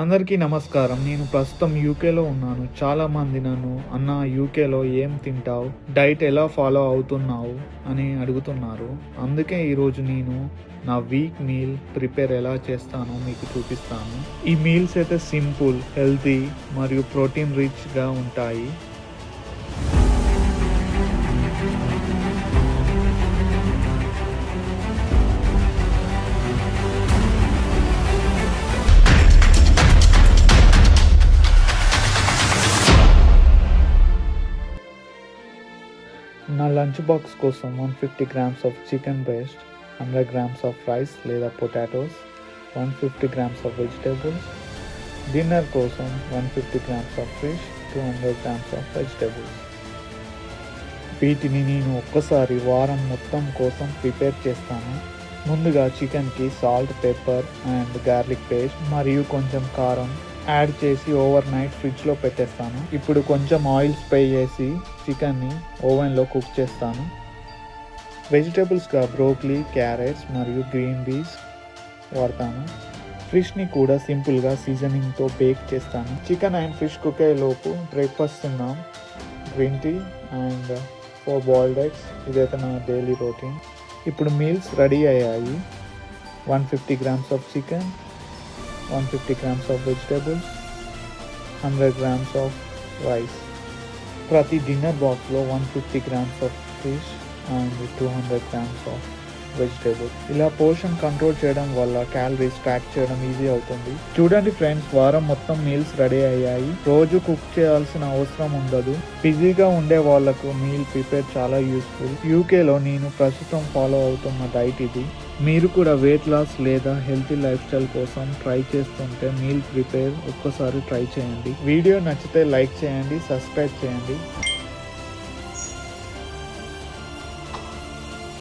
అందరికీ నమస్కారం. నేను ప్రస్తుతం యూకేలో ఉన్నాను. చాలామంది నన్ను అన్న యూకేలో ఏం తింటావు, డైట్ ఎలా ఫాలో అవుతున్నావు అని అడుగుతున్నారు. అందుకే ఈరోజు నేను నా వీక్ మీల్ ప్రిపేర్ ఎలా చేస్తానో మీకు చూపిస్తాను. ఈ మీల్స్ అయితే సింపుల్, హెల్తీ మరియు ప్రోటీన్ రిచ్గా ఉంటాయి. నా లంచ్ బాక్స్ కోసం 150 grams of chicken breast, 100 grams of rice లేదా potatoes, 150 grams of vegetables. Dinner కోసం 150 grams of fish, 200 grams of vegetables. వీటిని నేను ఒక్కసారి వారం మొత్తం కోసం ప్రిపేర్ చేస్తాను. ముందుగా చికెన్కి salt, pepper and garlic paste మరియు కొంచెం కారం యాడ్ చేసి ఓవర్ నైట్ ఫ్రిడ్జ్లో పెట్టేస్తాను. ఇప్పుడు కొంచెం ఆయిల్ స్ప్రే చేసి చికెన్ని ఓవెన్లో కుక్ చేస్తాను. వెజిటేబుల్స్గా బ్రోకలీ, క్యారెట్స్ మరియు గ్రీన్ పీస్ వాడతాను. ఫిష్ని కూడా సింపుల్గా సీజనింగ్తో బేక్ చేస్తాను. చికెన్ అండ్ ఫిష్ కుక్ అయ్యేలోపు బ్రేక్ఫాస్ట్ తిన్నాం. Green tea and 4 boiled eggs. ఇదైతే నా డైలీ రొటీన్. ఇప్పుడు మీల్స్ రెడీ అయ్యాయి. 150 గ్రామ్స్ ఆఫ్ చికెన్, 150 grams of vegetables, 100 grams of rice. ప్రతి డిన్నర్ బాక్స్లో 150 grams of fish and 200 grams of vegetables. ఇలా పోర్షన్ కంట్రోల్ చేయడం వల్ల క్యాలరీస్ ట్రాక్ చేయడం ఈజీ అవుతుంది. చూడండి ఫ్రెండ్స్, వారం మొత్తం మీల్స్ రెడీ అయ్యాయి. రోజు కుక్ చేయాల్సిన అవసరం ఉండదు. బిజీగా ఉండే వాళ్లకు మీల్ ప్రిపేర్ చాలా యూస్ఫుల్. యూకేలో నేను ప్రస్తుతం ఫాలో అవుతున్న డైట్ ఇది. మీరు కూడా వెయిట్ లాస్ లేదా హెల్తీ లైఫ్ స్టైల్ కోసం ట్రై చేస్తుంటే మీల్ ప్రిపేర్ ఒక్కసారి ట్రై చేయండి. వీడియో నచ్చితే లైక్ చేయండి, సబ్స్క్రైబ్ చేయండి.